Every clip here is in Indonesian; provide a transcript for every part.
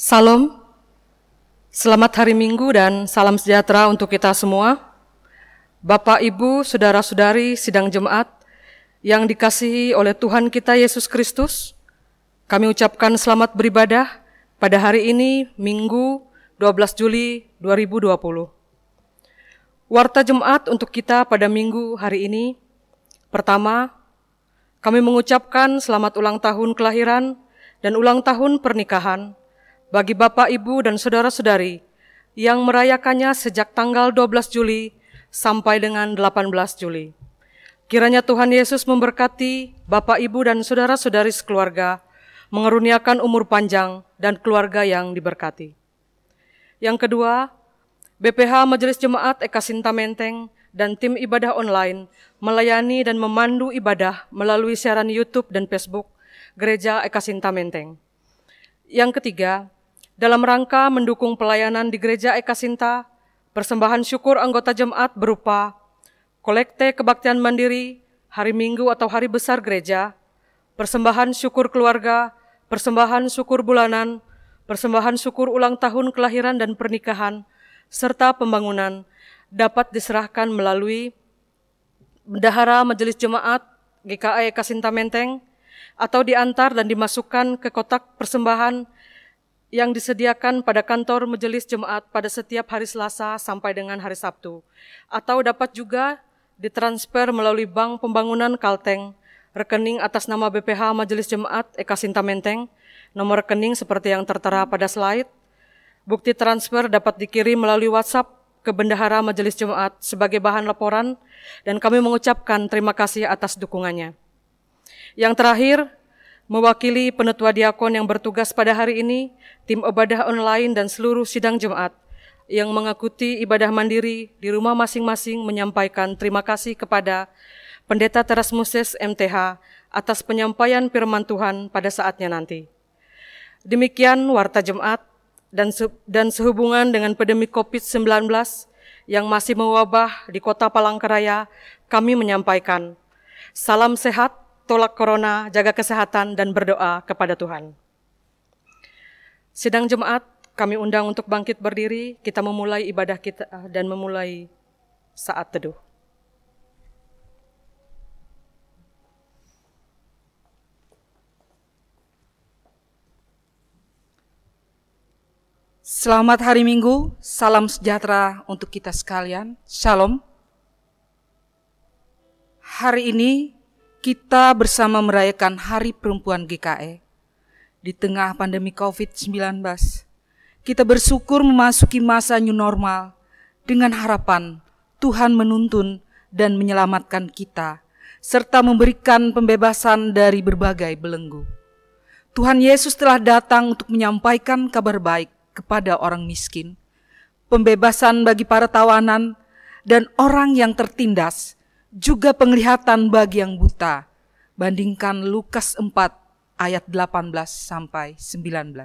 Salam, selamat hari Minggu dan salam sejahtera untuk kita semua. Bapak, Ibu, Saudara-saudari sidang jemaat yang dikasihi oleh Tuhan kita Yesus Kristus, kami ucapkan selamat beribadah pada hari ini, Minggu 12 Juli 2020. Warta jemaat untuk kita pada Minggu hari ini, pertama, kami mengucapkan selamat ulang tahun kelahiran dan ulang tahun pernikahan bagi Bapak, Ibu, dan Saudara-saudari yang merayakannya sejak tanggal 12 Juli sampai dengan 18 Juli. Kiranya Tuhan Yesus memberkati Bapak, Ibu, dan Saudara-saudari sekeluarga, mengeruniakan umur panjang dan keluarga yang diberkati. Yang kedua, BPH Majelis Jemaat Eka Sinta Menteng dan tim ibadah online melayani dan memandu ibadah melalui siaran YouTube dan Facebook Gereja Eka Sinta Menteng. Yang ketiga, dalam rangka mendukung pelayanan di Gereja Eka Sinta, persembahan syukur anggota jemaat berupa kolekte kebaktian mandiri, hari Minggu atau hari besar gereja, persembahan syukur keluarga, persembahan syukur bulanan, persembahan syukur ulang tahun kelahiran dan pernikahan, serta pembangunan dapat diserahkan melalui Bendahara Majelis Jemaat GKI Eka Sinta Menteng atau diantar dan dimasukkan ke kotak persembahan yang disediakan pada kantor Majelis Jemaat pada setiap hari Selasa sampai dengan hari Sabtu, atau dapat juga ditransfer melalui Bank Pembangunan Kalteng, rekening atas nama BPH Majelis Jemaat Eka Sinta Menteng, nomor rekening seperti yang tertera pada slide. Bukti transfer dapat dikirim melalui WhatsApp ke Bendahara Majelis Jemaat sebagai bahan laporan, dan kami mengucapkan terima kasih atas dukungannya. Yang terakhir, mewakili penetua diakon yang bertugas pada hari ini, tim ibadah online dan seluruh sidang jemaat yang mengikuti ibadah mandiri di rumah masing-masing menyampaikan terima kasih kepada Pendeta Terasmuses MTH atas penyampaian firman Tuhan pada saatnya nanti. Demikian warta jemaat dan sehubungan dengan pandemi COVID-19 yang masih mewabah di Kota Palangkaraya, kami menyampaikan salam sehat, tolak corona, jaga kesehatan, dan berdoa kepada Tuhan. Sidang jemaat, kami undang untuk bangkit berdiri, kita memulai ibadah kita dan memulai saat teduh. Selamat hari Minggu, salam sejahtera untuk kita sekalian, Shalom. Hari ini kita bersama merayakan Hari Perempuan GKE. Di tengah pandemi COVID-19, kita bersyukur memasuki masa new normal dengan harapan Tuhan menuntun dan menyelamatkan kita, serta memberikan pembebasan dari berbagai belenggu. Tuhan Yesus telah datang untuk menyampaikan kabar baik kepada orang miskin, pembebasan bagi para tawanan dan orang yang tertindas, juga penglihatan bagi yang buta. Bandingkan Lukas 4 ayat 18 sampai 19.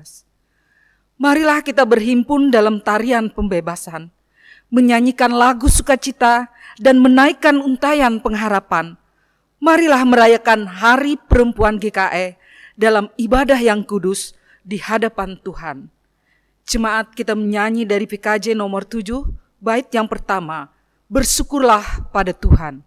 Marilah kita berhimpun dalam tarian pembebasan, menyanyikan lagu sukacita dan menaikkan untayan pengharapan. Marilah merayakan Hari Perempuan GKE dalam ibadah yang kudus di hadapan Tuhan. Jemaat kita menyanyi dari PKJ nomor 7, bait yang pertama, bersyukurlah pada Tuhan.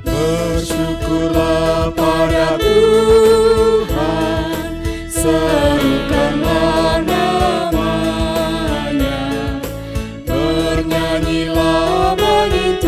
Bersyukurlah pada Tuhan, serukanlah namanya, bernyanyilah bagi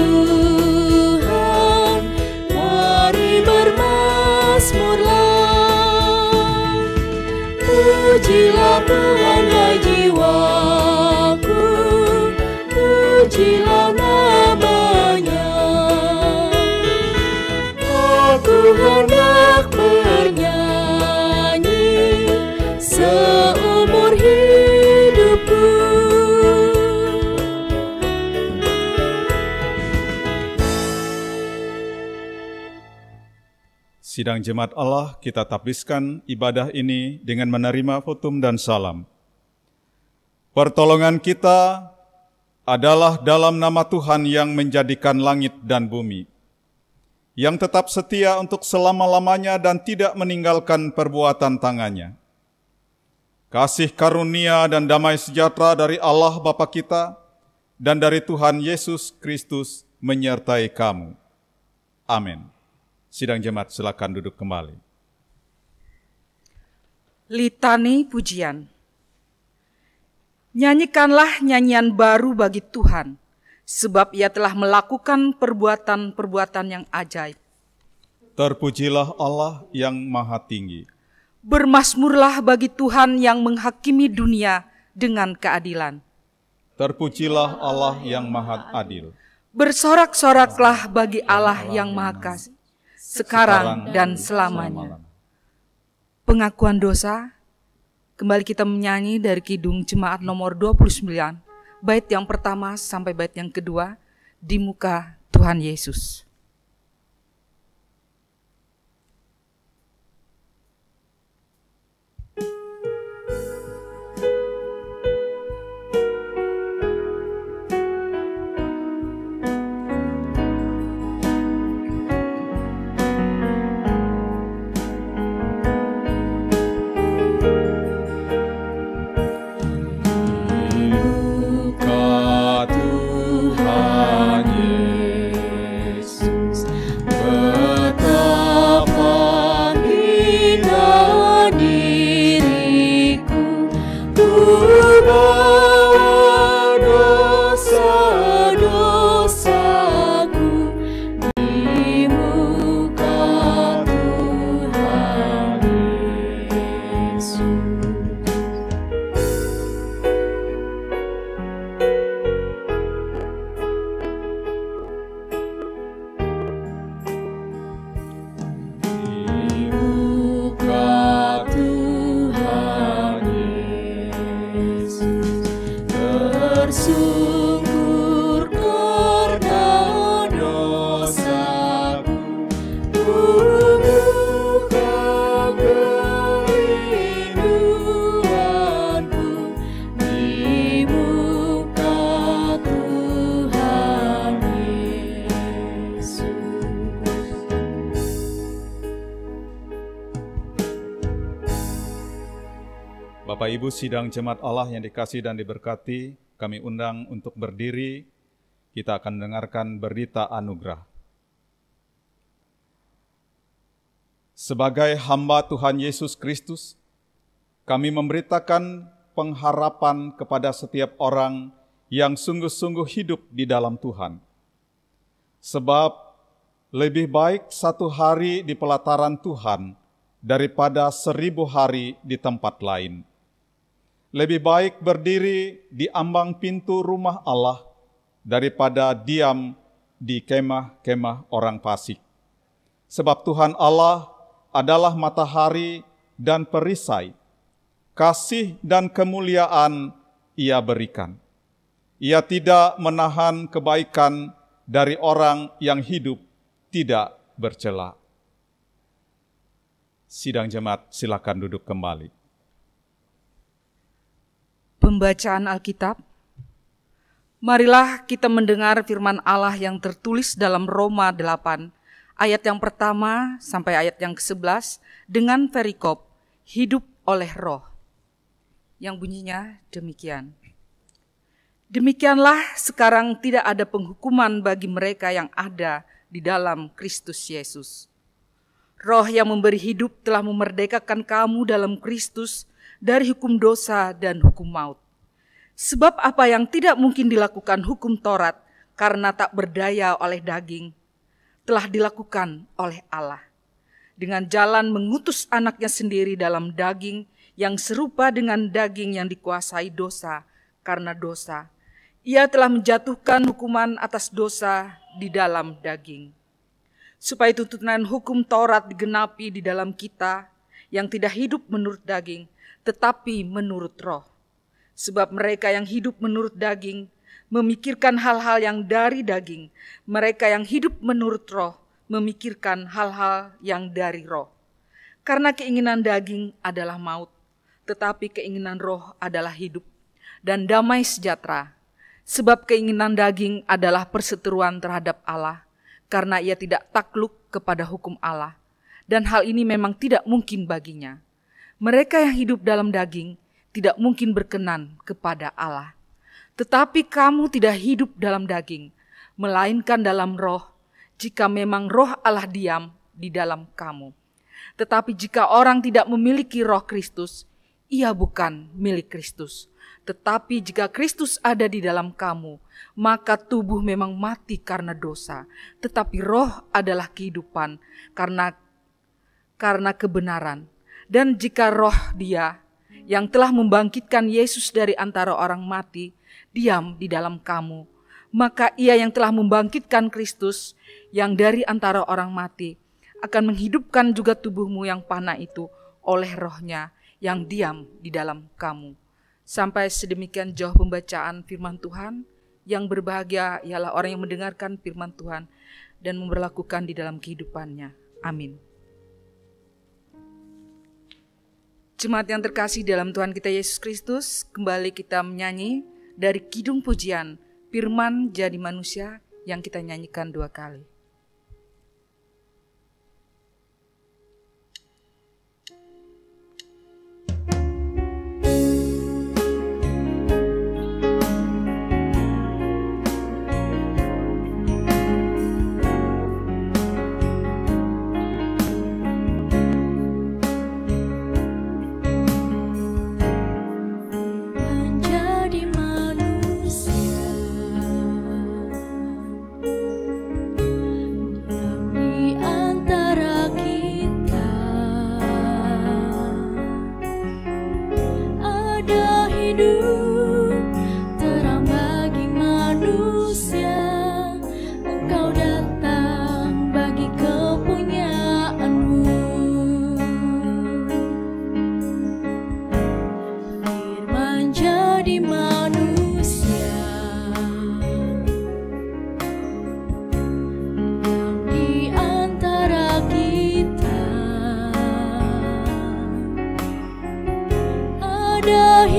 Sidang jemaat Allah, kita tapiskan ibadah ini dengan menerima fotum dan salam. Pertolongan kita adalah dalam nama Tuhan yang menjadikan langit dan bumi, yang tetap setia untuk selama-lamanya dan tidak meninggalkan perbuatan tangannya. Kasih karunia dan damai sejahtera dari Allah Bapa kita dan dari Tuhan Yesus Kristus menyertai kamu. Amin. Sidang jemaat silakan duduk kembali. Litani pujian. Nyanyikanlah nyanyian baru bagi Tuhan, sebab Ia telah melakukan perbuatan-perbuatan yang ajaib. Terpujilah Allah yang Maha Tinggi. Bermasmurlah bagi Tuhan yang menghakimi dunia dengan keadilan. Terpujilah Allah yang Maha Adil. Bersorak-soraklah bagi Allah yang Maha Kasih, sekarang dan selamanya. Pengakuan dosa, kembali kita menyanyi dari Kidung Jemaat nomor 29, bait yang pertama sampai bait yang kedua, di muka Tuhan Yesus. Bapak Ibu sidang jemaat Allah yang dikasihi dan diberkati, kami undang untuk berdiri, kita akan mendengarkan berita anugerah. Sebagai hamba Tuhan Yesus Kristus, kami memberitakan pengharapan kepada setiap orang yang sungguh-sungguh hidup di dalam Tuhan. Sebab lebih baik 1 hari di pelataran Tuhan daripada 1000 hari di tempat lain. Lebih baik berdiri di ambang pintu rumah Allah daripada diam di kemah-kemah orang fasik. Sebab Tuhan Allah adalah matahari dan perisai, kasih dan kemuliaan Ia berikan. Ia tidak menahan kebaikan dari orang yang hidup tidak bercela. Sidang jemaat silakan duduk kembali. Pembacaan Alkitab. Marilah kita mendengar firman Allah yang tertulis dalam Roma 8, ayat yang pertama sampai ayat yang ke-11 dengan perikop hidup oleh roh. Yang bunyinya demikian. Demikianlah sekarang tidak ada penghukuman bagi mereka yang ada di dalam Kristus Yesus. Roh yang memberi hidup telah memerdekakan kamu dalam Kristus dari hukum dosa dan hukum maut. Sebab apa yang tidak mungkin dilakukan hukum Taurat karena tak berdaya oleh daging, telah dilakukan oleh Allah. Dengan jalan mengutus anaknya sendiri dalam daging yang serupa dengan daging yang dikuasai dosa karena dosa. Ia telah menjatuhkan hukuman atas dosa di dalam daging. Supaya tuntunan hukum Taurat digenapi di dalam kita yang tidak hidup menurut daging, tetapi menurut roh. Sebab mereka yang hidup menurut daging memikirkan hal-hal yang dari daging. Mereka yang hidup menurut roh memikirkan hal-hal yang dari roh. Karena keinginan daging adalah maut, tetapi keinginan roh adalah hidup dan damai sejahtera. Sebab keinginan daging adalah perseteruan terhadap Allah, karena ia tidak takluk kepada hukum Allah. Dan hal ini memang tidak mungkin baginya. Mereka yang hidup dalam daging tidak mungkin berkenan kepada Allah. Tetapi kamu tidak hidup dalam daging, melainkan dalam roh, jika memang roh Allah diam di dalam kamu. Tetapi jika orang tidak memiliki roh Kristus, ia bukan milik Kristus. Tetapi jika Kristus ada di dalam kamu, maka tubuh memang mati karena dosa, tetapi roh adalah kehidupan karena kebenaran. Dan jika roh Dia yang telah membangkitkan Yesus dari antara orang mati diam di dalam kamu, maka Ia yang telah membangkitkan Kristus yang dari antara orang mati akan menghidupkan juga tubuhmu yang panah itu oleh roh-Nya yang diam di dalam kamu. Sampai sedemikian jauh pembacaan firman Tuhan. Yang berbahagia ialah orang yang mendengarkan firman Tuhan dan memberlakukan di dalam kehidupannya. Amin. Jemaat yang terkasih dalam Tuhan kita Yesus Kristus, kembali kita menyanyi dari Kidung Pujian, Firman Jadi Manusia, yang kita nyanyikan 2 kali.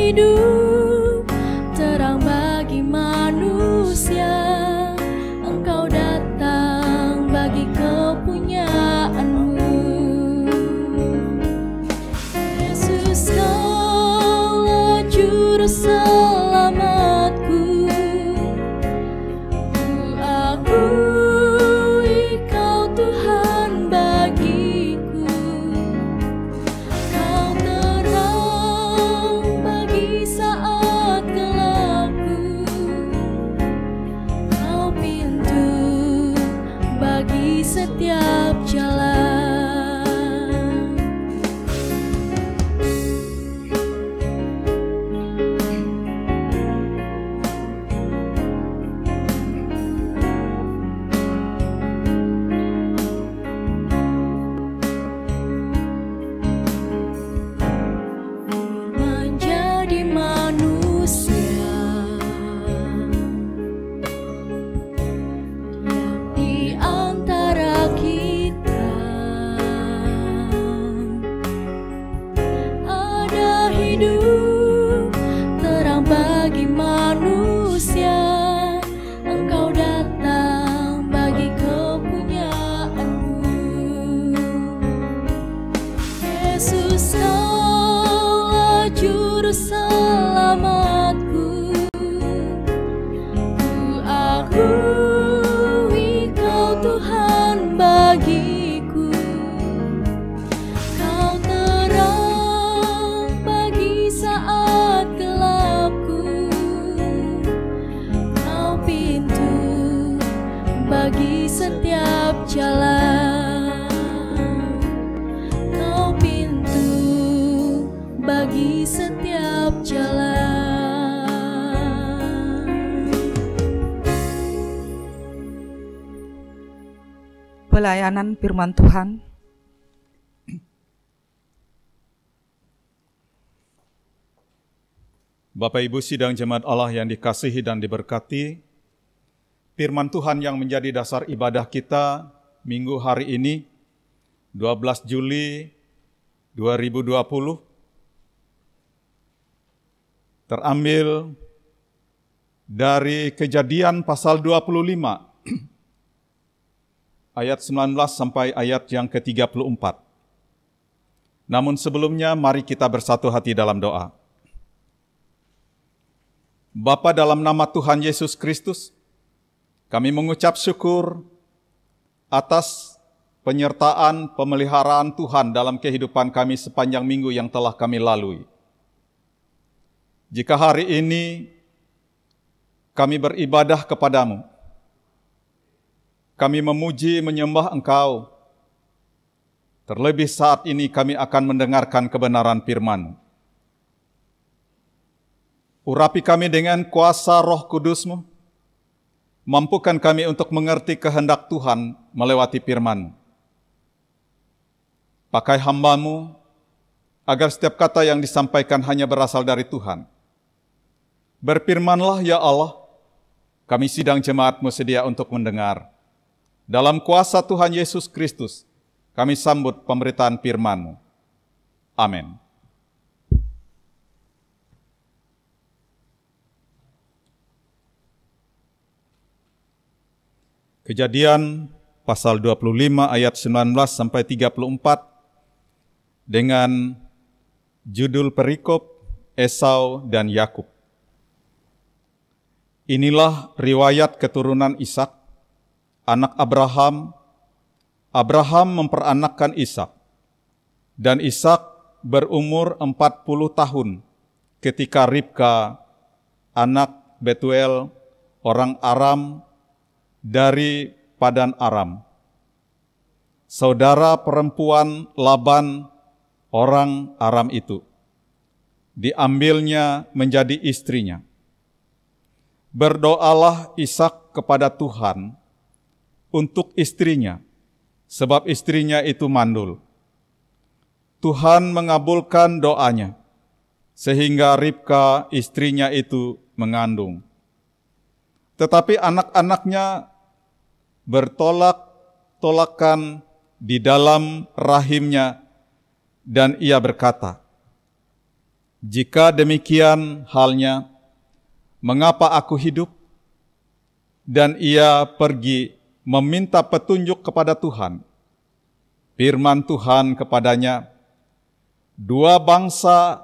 hidup, terang bagi manusia. Engkau datang bagi kepunyaanmu. Yesus, Kaulah juru selamatku. Ku akui Kau Tuhan bagiku. Kau terang bagi saat gelapku. Kau pintu bagi setiap jalan. Menjadi manusia, diam di antara kita. Ada hidup, terang bagi manusia. Engkau datang bagi kepunyaanmu. Yesus, Kaulah juru selamatku. Ku akui Kau Tuhan bagiku. Kau terang bagi saat gelapku. Kau pintu bagi setiap jalan. Kau pintu bagi setiap jalan. Pelayanan firman Tuhan. Bapak Ibu sidang jemaat Allah yang dikasihi dan diberkati, firman Tuhan yang menjadi dasar ibadah kita Minggu hari ini, 12 Juli 2020, terambil dari Kejadian pasal 25, ayat 19 sampai ayat yang ke-34. Namun sebelumnya, mari kita bersatu hati dalam doa. Bapa, dalam nama Tuhan Yesus Kristus, kami mengucap syukur atas penyertaan, pemeliharaan Tuhan dalam kehidupan kami sepanjang minggu yang telah kami lalui. Jika hari ini kami beribadah kepadamu, kami memuji, menyembah Engkau, terlebih saat ini kami akan mendengarkan kebenaran firman-Mu. Urapi kami dengan kuasa Roh Kudus-Mu, mampukan kami untuk mengerti kehendak Tuhan melewati firman-Mu. Pakai hamba-Mu, agar setiap kata yang disampaikan hanya berasal dari Tuhan. Berfirmanlah ya Allah, kami sidang jemaat-Mu sedia untuk mendengar. Dalam kuasa Tuhan Yesus Kristus, kami sambut pemberitaan firman-Mu. Amin. Kejadian pasal 25 ayat 19 sampai 34 dengan judul perikop Esau dan Yakub. Inilah riwayat keturunan Ishak, anak Abraham. Abraham memperanakkan Ishak, dan Ishak berumur 40 tahun ketika Ribka, anak Betuel, orang Aram dari Padan Aram, saudara perempuan Laban, orang Aram itu, diambilnya menjadi istrinya. Berdoalah Ishak kepada Tuhan untuk istrinya, sebab istrinya itu mandul. Tuhan mengabulkan doanya, sehingga Ribka istrinya itu mengandung. Tetapi anak-anaknya bertolak-tolakan di dalam rahimnya, dan ia berkata, "Jika demikian halnya, mengapa aku hidup?" Dan ia pergi meminta petunjuk kepada Tuhan. Firman Tuhan kepadanya, "Dua bangsa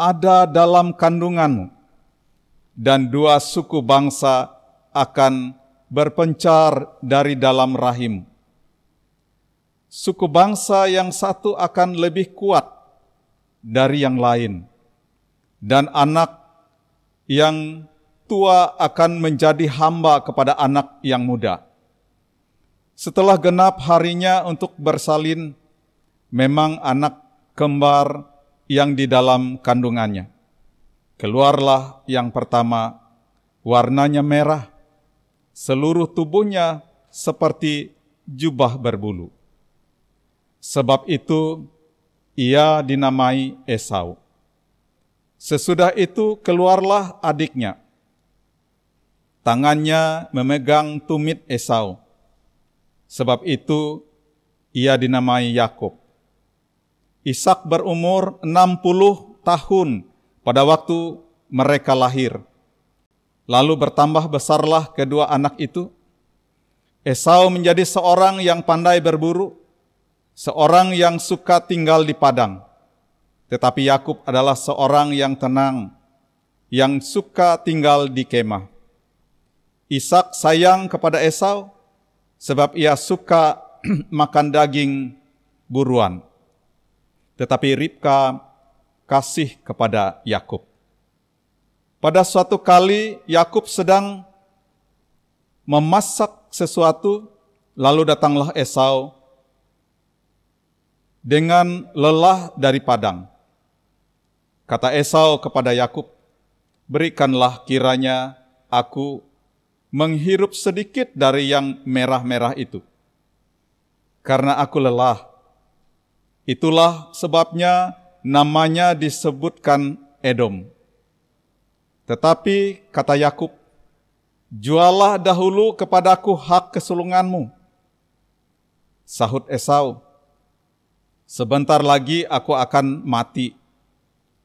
ada dalam kandunganmu, dan dua suku bangsa akan berpencar dari dalam rahim. Suku bangsa yang satu akan lebih kuat dari yang lain, dan anak yang tua akan menjadi hamba kepada anak yang muda. Setelah genap harinya untuk bersalin, memang anak kembar yang di dalam kandungannya. Keluarlah yang pertama, warnanya merah, seluruh tubuhnya seperti jubah berbulu. Sebab itu ia dinamai Esau. Sesudah itu keluarlah adiknya. Tangannya memegang tumit Esau. Sebab itu ia dinamai Yakub. Ishak berumur 60 tahun pada waktu mereka lahir. Lalu bertambah besarlah kedua anak itu. Esau menjadi seorang yang pandai berburu, seorang yang suka tinggal di padang. Tetapi Yakub adalah seorang yang tenang, yang suka tinggal di kemah. Ishak sayang kepada Esau, sebab ia suka makan daging buruan. Tetapi Ribka kasih kepada Yakub. Pada suatu kali Yakub sedang memasak sesuatu, lalu datanglah Esau dengan lelah dari padang. Kata Esau kepada Yakub, "Berikanlah kiranya aku menghirup sedikit dari yang merah-merah itu, karena aku lelah." Itulah sebabnya namanya disebutkan Edom. Tetapi kata Yakub, "Juallah dahulu kepadaku hak kesulunganmu." Sahut Esau, "Sebentar lagi aku akan mati.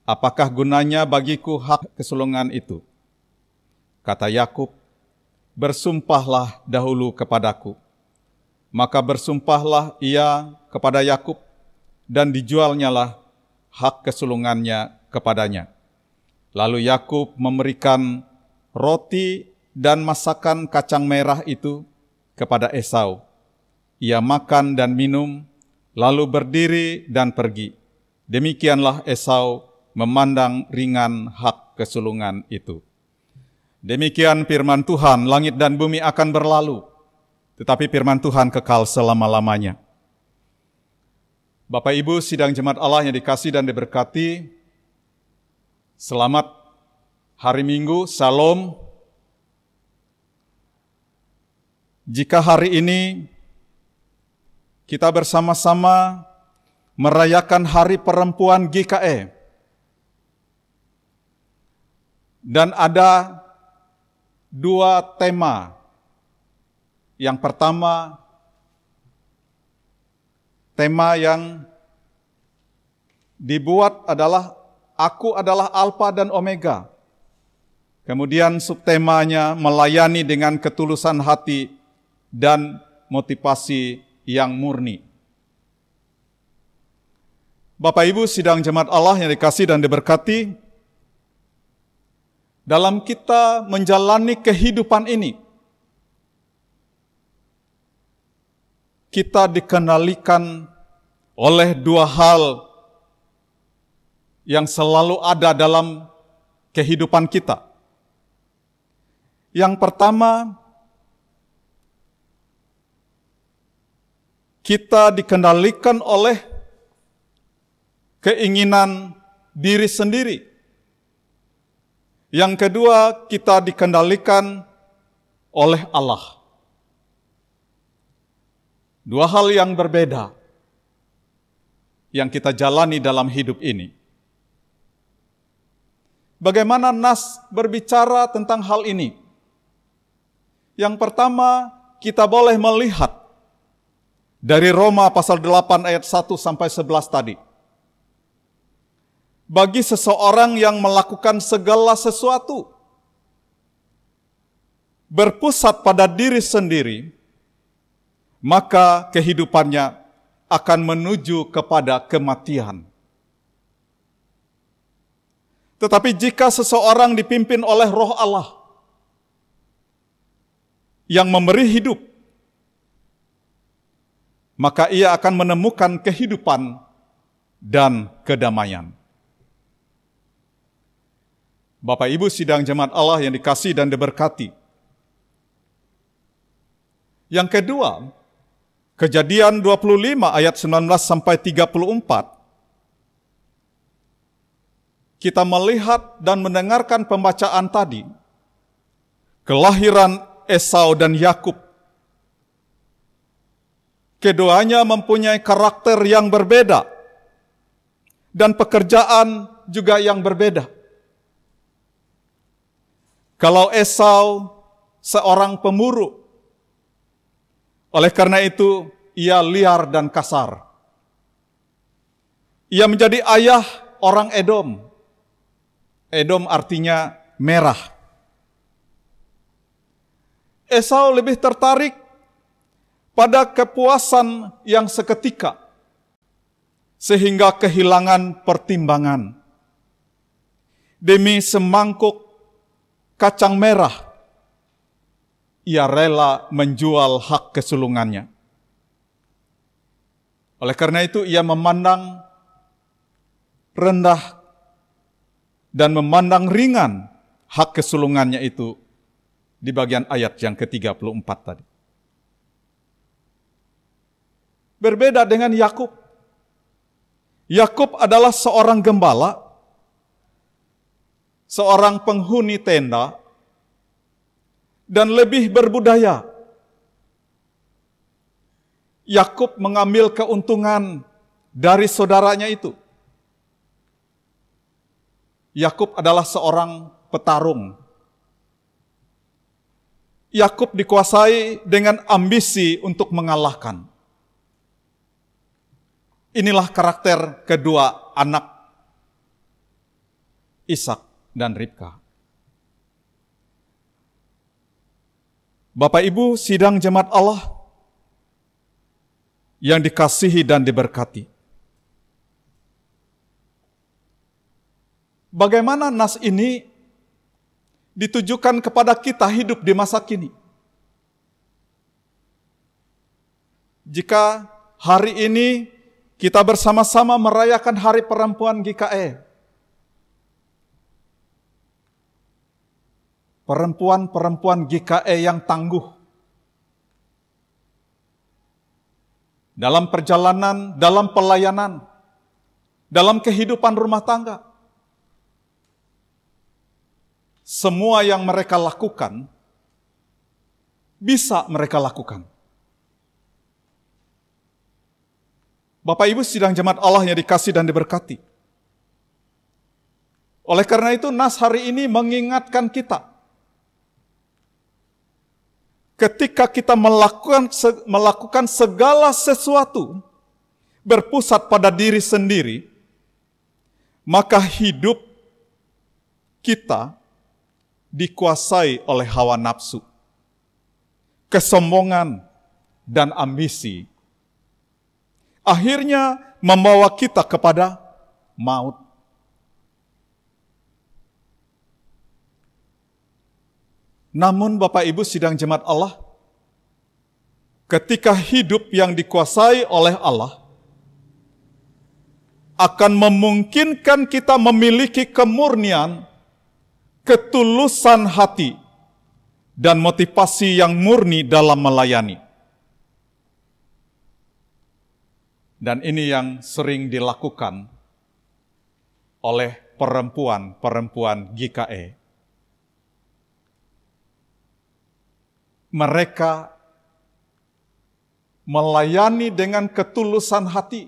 Apakah gunanya bagiku hak kesulungan itu?" Kata Yakub, "Bersumpahlah dahulu kepadaku." Maka bersumpahlah ia kepada Yakub, dan dijualnyalah hak kesulungannya kepadanya. Lalu Yakub memberikan roti dan masakan kacang merah itu kepada Esau. Ia makan dan minum, lalu berdiri dan pergi. Demikianlah Esau memandang ringan hak kesulungan itu. Demikian firman Tuhan. Langit dan bumi akan berlalu, tetapi firman Tuhan kekal selama-lamanya. Bapak Ibu sidang jemaat Allah yang dikasihi dan diberkati, selamat hari Minggu, Salam. Jika hari ini kita bersama-sama merayakan Hari Perempuan GKE, dan ada dua tema. Yang pertama, tema yang dibuat adalah Aku adalah Alfa dan Omega. Kemudian subtemanya melayani dengan ketulusan hati dan motivasi yang murni. Bapak Ibu sidang jemaat Allah yang dikasihi dan diberkati, dalam kita menjalani kehidupan ini, kita dikendalikan oleh dua hal yang selalu ada dalam kehidupan kita. Yang pertama, kita dikendalikan oleh keinginan diri sendiri. Yang kedua, kita dikendalikan oleh Allah. Dua hal yang berbeda yang kita jalani dalam hidup ini. Bagaimana nas berbicara tentang hal ini? Yang pertama, kita boleh melihat dari Roma pasal 8 ayat 1 sampai 11 tadi. Bagi seseorang yang melakukan segala sesuatu berpusat pada diri sendiri, maka kehidupannya akan menuju kepada kematian. Tetapi jika seseorang dipimpin oleh Roh Allah yang memberi hidup, maka ia akan menemukan kehidupan dan kedamaian. Bapak Ibu sidang jemaat Allah yang dikasihi dan diberkati. Yang kedua, Kejadian 25 ayat 19 sampai 34. Kita melihat dan mendengarkan pembacaan tadi. Kelahiran Esau dan Yakub. Keduanya mempunyai karakter yang berbeda dan pekerjaan juga yang berbeda. Kalau Esau seorang pemburu, oleh karena itu ia liar dan kasar. Ia menjadi ayah orang Edom. Edom artinya merah. Esau lebih tertarik pada kepuasan yang seketika, sehingga kehilangan pertimbangan. Demi semangkuk kacang merah, ia rela menjual hak kesulungannya. Oleh karena itu ia memandang rendah dan memandang ringan hak kesulungannya itu di bagian ayat yang ke-34 tadi. Berbeda dengan Yakub. Yakub adalah seorang gembala, seorang penghuni tenda, dan lebih berbudaya. Yakub mengambil keuntungan dari saudaranya itu. Yakub adalah seorang petarung. Yakub dikuasai dengan ambisi untuk mengalahkan. Inilah karakter kedua anak Ishak dan Ribka. Bapak Ibu sidang jemaat Allah yang dikasihi dan diberkati. Bagaimana nas ini ditujukan kepada kita hidup di masa kini? Jika hari ini kita bersama-sama merayakan Hari Perempuan GKE, perempuan-perempuan GKE yang tangguh dalam perjalanan, dalam pelayanan, dalam kehidupan rumah tangga. Semua yang mereka lakukan, bisa mereka lakukan. Bapak Ibu sidang jemaat Allah yang dikasih dan diberkati. Oleh karena itu, nas hari ini mengingatkan kita. Ketika kita melakukan segala sesuatu berpusat pada diri sendiri, maka hidup kita dikuasai oleh hawa nafsu, kesombongan, dan ambisi. Akhirnya membawa kita kepada maut. Namun Bapak Ibu sidang jemaat Allah, ketika hidup yang dikuasai oleh Allah akan memungkinkan kita memiliki kemurnian, ketulusan hati, dan motivasi yang murni dalam melayani. Dan ini yang sering dilakukan oleh perempuan-perempuan GKE. Mereka melayani dengan ketulusan hati.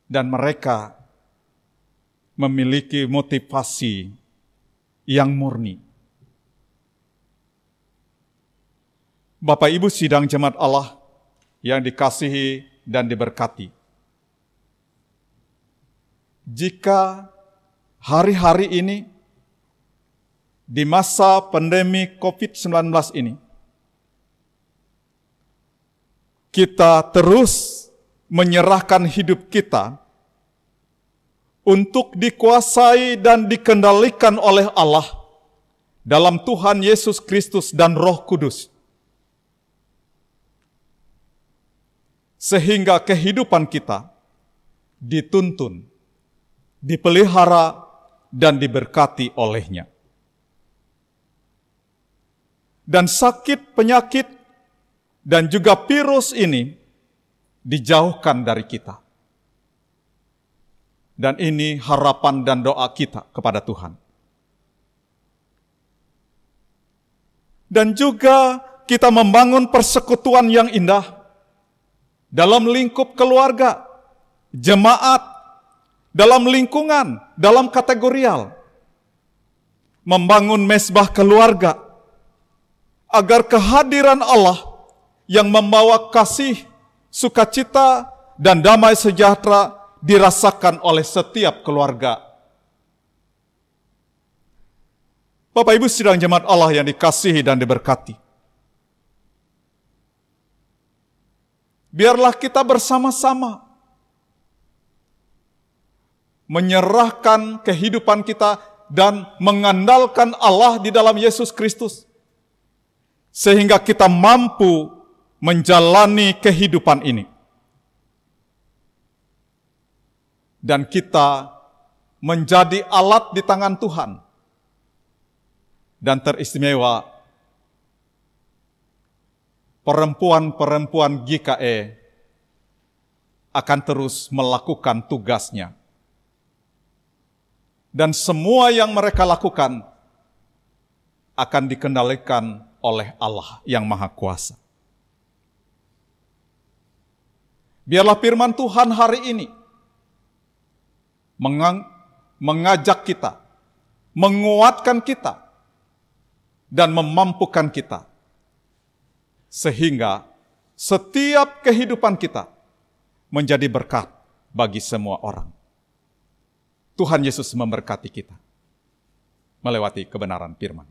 Dan mereka memiliki motivasi yang murni. Bapak Ibu sidang jemaat Allah yang dikasihi dan diberkati. Jika hari-hari ini di masa pandemi COVID-19 ini kita terus menyerahkan hidup kita untuk dikuasai dan dikendalikan oleh Allah dalam Tuhan Yesus Kristus dan Roh Kudus, sehingga kehidupan kita dituntun, dipelihara, dan diberkati olehnya. Dan sakit, penyakit, dan juga virus ini dijauhkan dari kita. Dan ini harapan dan doa kita kepada Tuhan. Dan juga kita membangun persekutuan yang indah dalam lingkup keluarga, jemaat, dalam lingkungan, dalam kategorial. Membangun mezbah keluarga, agar kehadiran Allah yang membawa kasih, sukacita, dan damai sejahtera dirasakan oleh setiap keluarga. Bapak Ibu sidang jemaat Allah yang dikasihi dan diberkati. Biarlah kita bersama-sama menyerahkan kehidupan kita dan mengandalkan Allah di dalam Yesus Kristus, sehingga kita mampu menjalani kehidupan ini. Dan kita menjadi alat di tangan Tuhan. Dan teristimewa, perempuan-perempuan GKE akan terus melakukan tugasnya. Dan semua yang mereka lakukan akan dikendalikan oleh Allah yang Maha Kuasa. Biarlah firman Tuhan hari ini mengajak kita, menguatkan kita, dan memampukan kita, sehingga setiap kehidupan kita menjadi berkat bagi semua orang. Tuhan Yesus memberkati kita melewati kebenaran firman.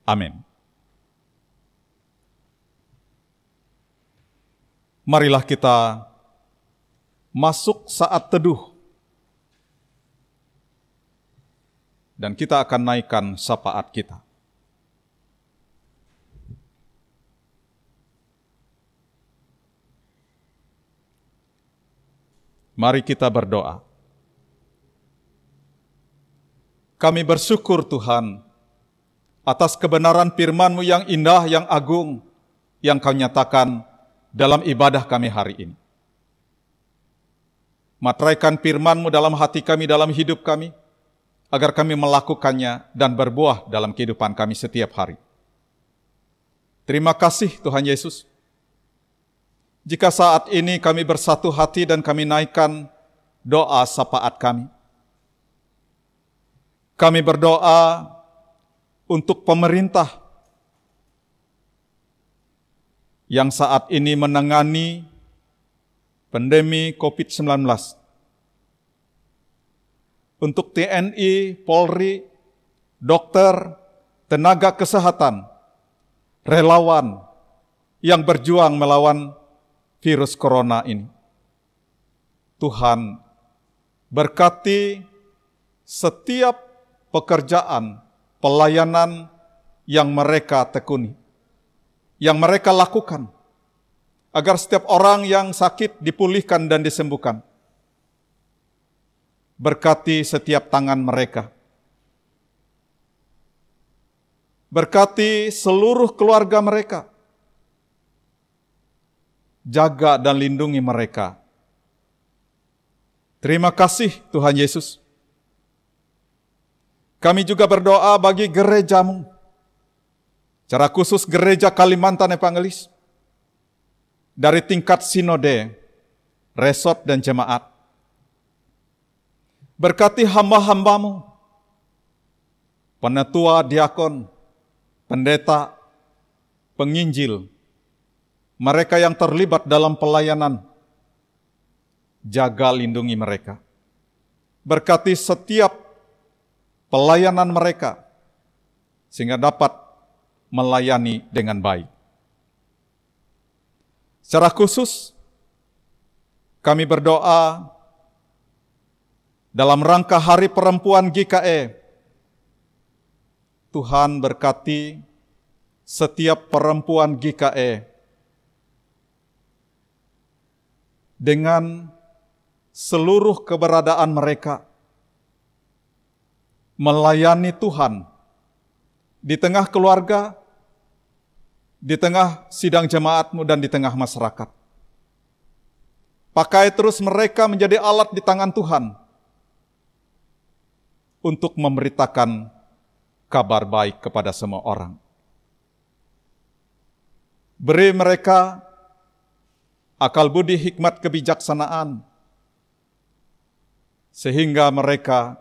Amin. Marilah kita masuk saat teduh. Dan kita akan naikkan syafaat kita. Mari kita berdoa. Kami bersyukur Tuhan atas kebenaran firman-Mu yang indah, yang agung, yang Kau nyatakan dalam ibadah kami hari ini. Materaikan firman-Mu dalam hati kami, dalam hidup kami, agar kami melakukannya dan berbuah dalam kehidupan kami setiap hari. Terima kasih Tuhan Yesus. Jika saat ini kami bersatu hati dan kami naikkan doa syafaat kami. Kami berdoa untuk pemerintah yang saat ini menangani pandemi COVID-19. Untuk TNI, Polri, dokter, tenaga kesehatan, relawan yang berjuang melawan virus corona ini. Tuhan berkati setiap pekerjaan, pelayanan yang mereka tekuni, yang mereka lakukan, agar setiap orang yang sakit dipulihkan dan disembuhkan. Berkati setiap tangan mereka. Berkati seluruh keluarga mereka. Jaga dan lindungi mereka. Terima kasih Tuhan Yesus. Kami juga berdoa bagi gereja-Mu. Secara khusus gereja Kalimantan Evangelis. Dari tingkat sinode, resort dan jemaat. Berkati hamba-hamba-Mu, penetua, diakon, pendeta, penginjil, mereka yang terlibat dalam pelayanan, jaga lindungi mereka. Berkati setiap pelayanan mereka, sehingga dapat melayani dengan baik. Secara khusus, kami berdoa dalam rangka Hari Perempuan GKE, Tuhan berkati setiap perempuan GKE dengan seluruh keberadaan mereka melayani Tuhan di tengah keluarga, di tengah sidang jemaat-Mu dan di tengah masyarakat. Pakai terus mereka menjadi alat di tangan Tuhan untuk memberitakan kabar baik kepada semua orang. Beri mereka akal budi, hikmat, kebijaksanaan, sehingga mereka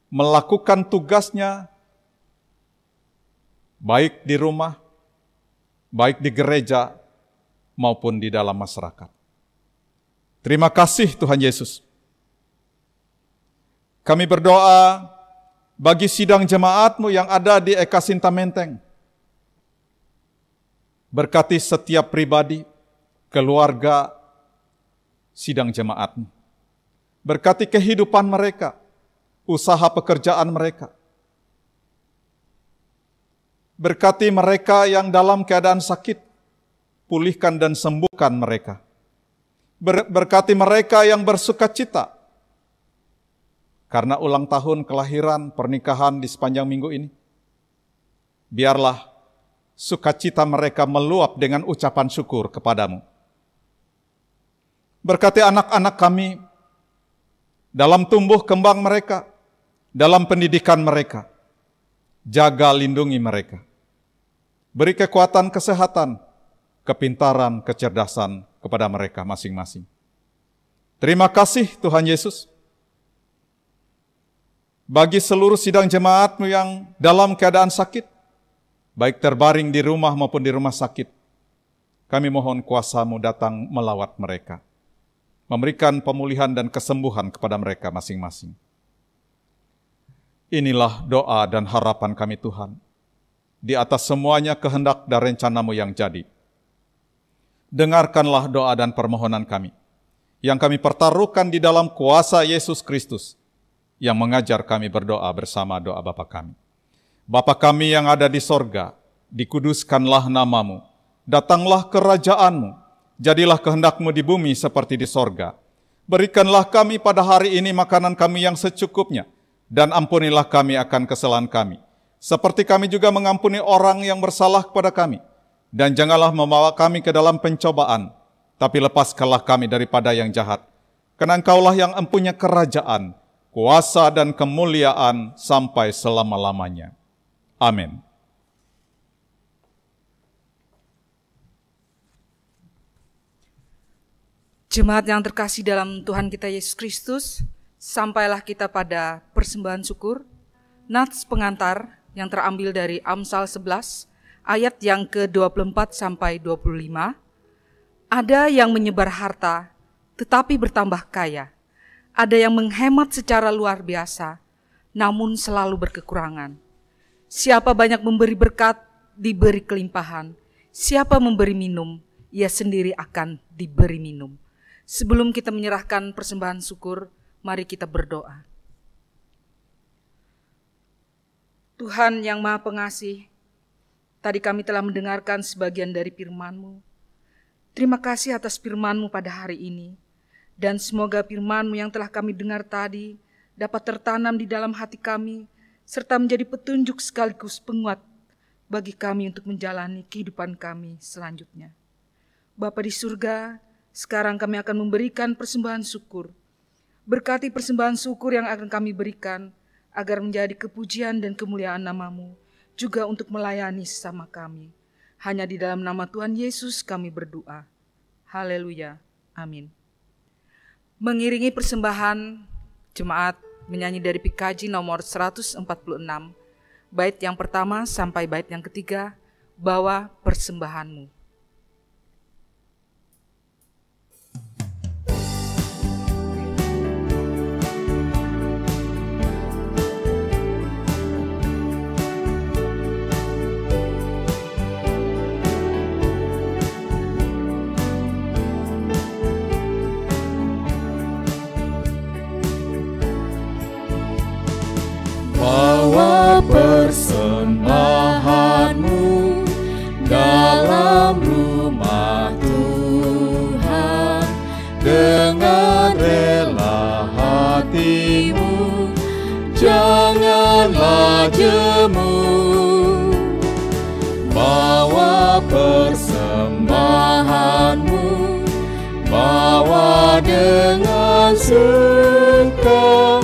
melakukan tugasnya baik di rumah, baik di gereja, maupun di dalam masyarakat. Terima kasih Tuhan Yesus. Kami berdoa bagi sidang jemaat-Mu yang ada di Eka Sinta Menteng. Berkati setiap pribadi, keluarga, sidang jemaat-Mu. Berkati kehidupan mereka, usaha pekerjaan mereka. Berkati mereka yang dalam keadaan sakit, pulihkan dan sembuhkan mereka. Berkati mereka yang bersuka cita, karena ulang tahun kelahiran pernikahan di sepanjang minggu ini. Biarlah sukacita mereka meluap dengan ucapan syukur kepadamu. Berkati anak-anak kami dalam tumbuh kembang mereka, dalam pendidikan mereka. Jaga lindungi mereka. Beri kekuatan kesehatan, kepintaran, kecerdasan kepada mereka masing-masing. Terima kasih Tuhan Yesus. Bagi seluruh sidang jemaat-Mu yang dalam keadaan sakit, baik terbaring di rumah maupun di rumah sakit, kami mohon kuasa-Mu datang melawat mereka, memberikan pemulihan dan kesembuhan kepada mereka masing-masing. Inilah doa dan harapan kami Tuhan. Di atas semuanya kehendak dan rencana-Mu yang jadi. Dengarkanlah doa dan permohonan kami, yang kami pertaruhkan di dalam kuasa Yesus Kristus, yang mengajar kami berdoa bersama doa Bapa kami. Bapa kami yang ada di sorga, dikuduskanlah nama-Mu, datanglah kerajaan-Mu, jadilah kehendak-Mu di bumi seperti di sorga. Berikanlah kami pada hari ini makanan kami yang secukupnya, dan ampunilah kami akan kesalahan kami, seperti kami juga mengampuni orang yang bersalah kepada kami. Dan janganlah membawa kami ke dalam pencobaan, tapi lepaskanlah kami daripada yang jahat. Karena Engkaulah yang empunya kerajaan, kuasa dan kemuliaan sampai selama-lamanya. Amin. Jemaat yang terkasih dalam Tuhan kita Yesus Kristus, sampailah kita pada persembahan syukur, nats pengantar yang terambil dari Amsal 11, ayat yang ke-24 sampai 25. Ada yang menyebar harta, tetapi bertambah kaya. Ada yang menghemat secara luar biasa, namun selalu berkekurangan. Siapa banyak memberi berkat, diberi kelimpahan. Siapa memberi minum, ia sendiri akan diberi minum. Sebelum kita menyerahkan persembahan syukur, mari kita berdoa. Tuhan yang Maha Pengasih, tadi kami telah mendengarkan sebagian dari firman-Mu. Terima kasih atas firman-Mu pada hari ini. Dan semoga firman-Mu yang telah kami dengar tadi dapat tertanam di dalam hati kami, serta menjadi petunjuk sekaligus penguat bagi kami untuk menjalani kehidupan kami selanjutnya. Bapa di surga, sekarang kami akan memberikan persembahan syukur. Berkati persembahan syukur yang akan kami berikan, agar menjadi kepujian dan kemuliaan nama-Mu, juga untuk melayani sesama kami. Hanya di dalam nama Tuhan Yesus kami berdoa. Haleluya. Amin. Mengiringi persembahan, jemaat menyanyi dari PKJ nomor 146, bait yang pertama sampai bait yang ketiga, bawa persembahan-Mu. Bawa persembahan-Mu dalam rumah Tuhan, dengan rela hatimu, janganlah jemu. Bawa persembahan-Mu, bawa dengan suka.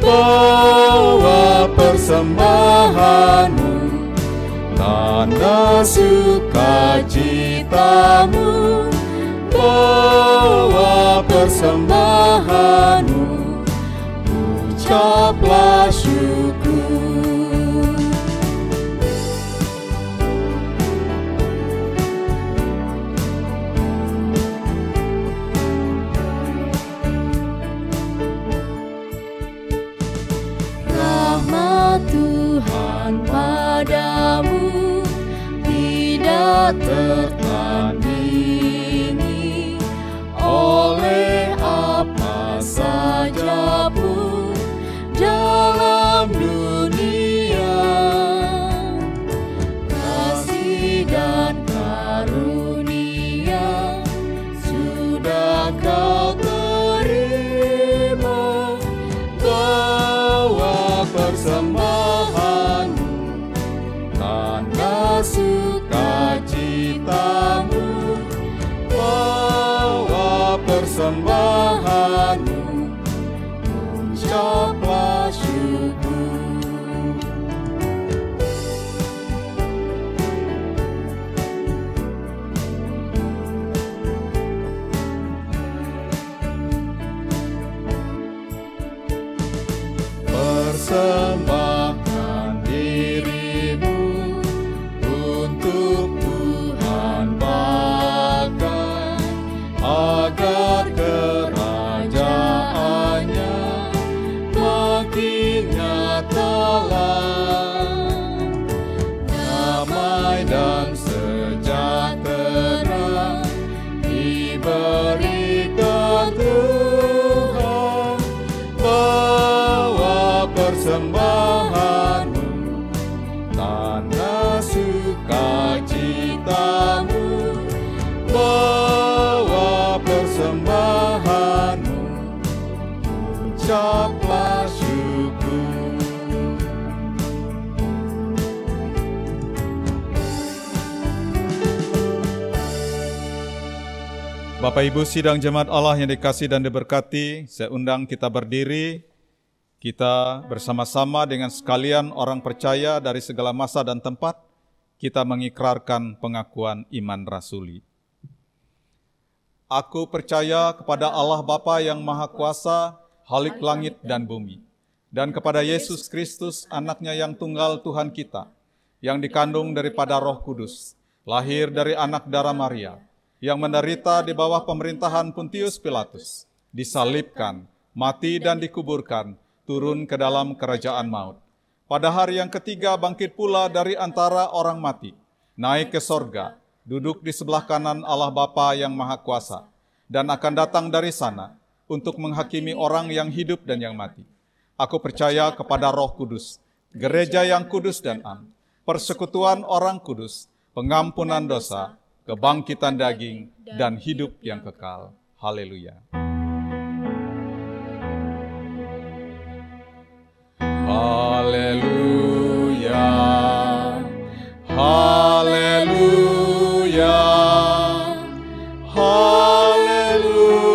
Bawa persembahan-Mu, tanda sukacitamu. Bawa persembahan-Mu, ucaplah syukur. Tuhan padamu tidak tertandingi oleh apa saja pun dalam dunia. Kasih dan karunia sudah kau terima. Bawa persembahan-Mu, tanda sukacita. dan sejahtera diberikan Tuhan. Bawa persembahanmu, tanda sukacitamu. Bawa persembahanmu, ucaplah syukur. Bapak Ibu sidang jemaat Allah yang dikasihi dan diberkati, saya undang kita berdiri, kita bersama-sama dengan sekalian orang percaya dari segala masa dan tempat, kita mengikrarkan pengakuan iman rasuli. Aku percaya kepada Allah Bapa yang Maha Kuasa, Khalik langit dan bumi, dan kepada Yesus Kristus, anaknya yang tunggal Tuhan kita, yang dikandung daripada Roh Kudus, lahir dari anak darah Maria, yang menderita di bawah pemerintahan Pontius Pilatus, disalibkan, mati dan dikuburkan, turun ke dalam kerajaan maut. Pada hari yang ketiga bangkit pula dari antara orang mati, naik ke sorga, duduk di sebelah kanan Allah Bapa yang Maha Kuasa, dan akan datang dari sana untuk menghakimi orang yang hidup dan yang mati. Aku percaya kepada Roh Kudus, gereja yang kudus dan am, persekutuan orang kudus, pengampunan dosa, kebangkitan daging, dan hidup yang kekal. Haleluya. Haleluya. Haleluya. Haleluya.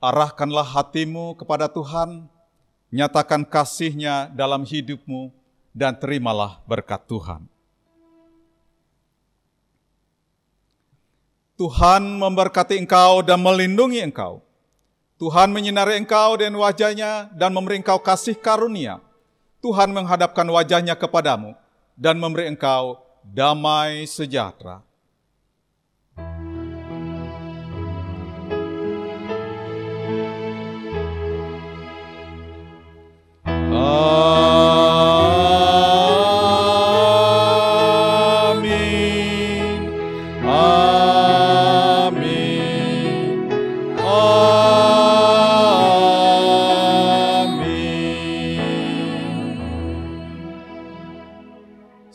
Arahkanlah hatimu kepada Tuhan, nyatakan kasih-Nya dalam hidupmu, dan terimalah berkat Tuhan. Tuhan memberkati engkau dan melindungi engkau. Tuhan menyinari engkau dengan wajah-Nya dan memberi engkau kasih karunia. Tuhan menghadapkan wajah-Nya kepadamu dan memberi engkau damai sejahtera. Amin. Amin. Amin.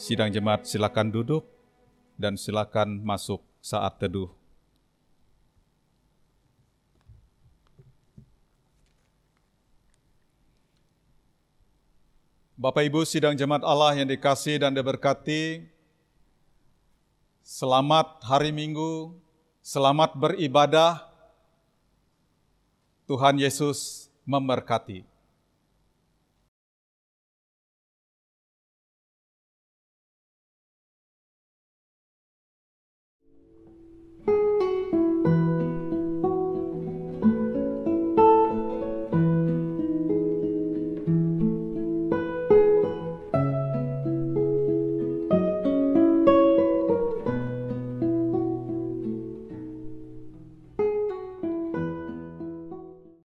Sidang jemaat silakan duduk dan silakan masuk saat teduh. Bapak Ibu sidang jemaat Allah yang dikasihi dan diberkati, selamat hari Minggu, selamat beribadah. Tuhan Yesus memberkati.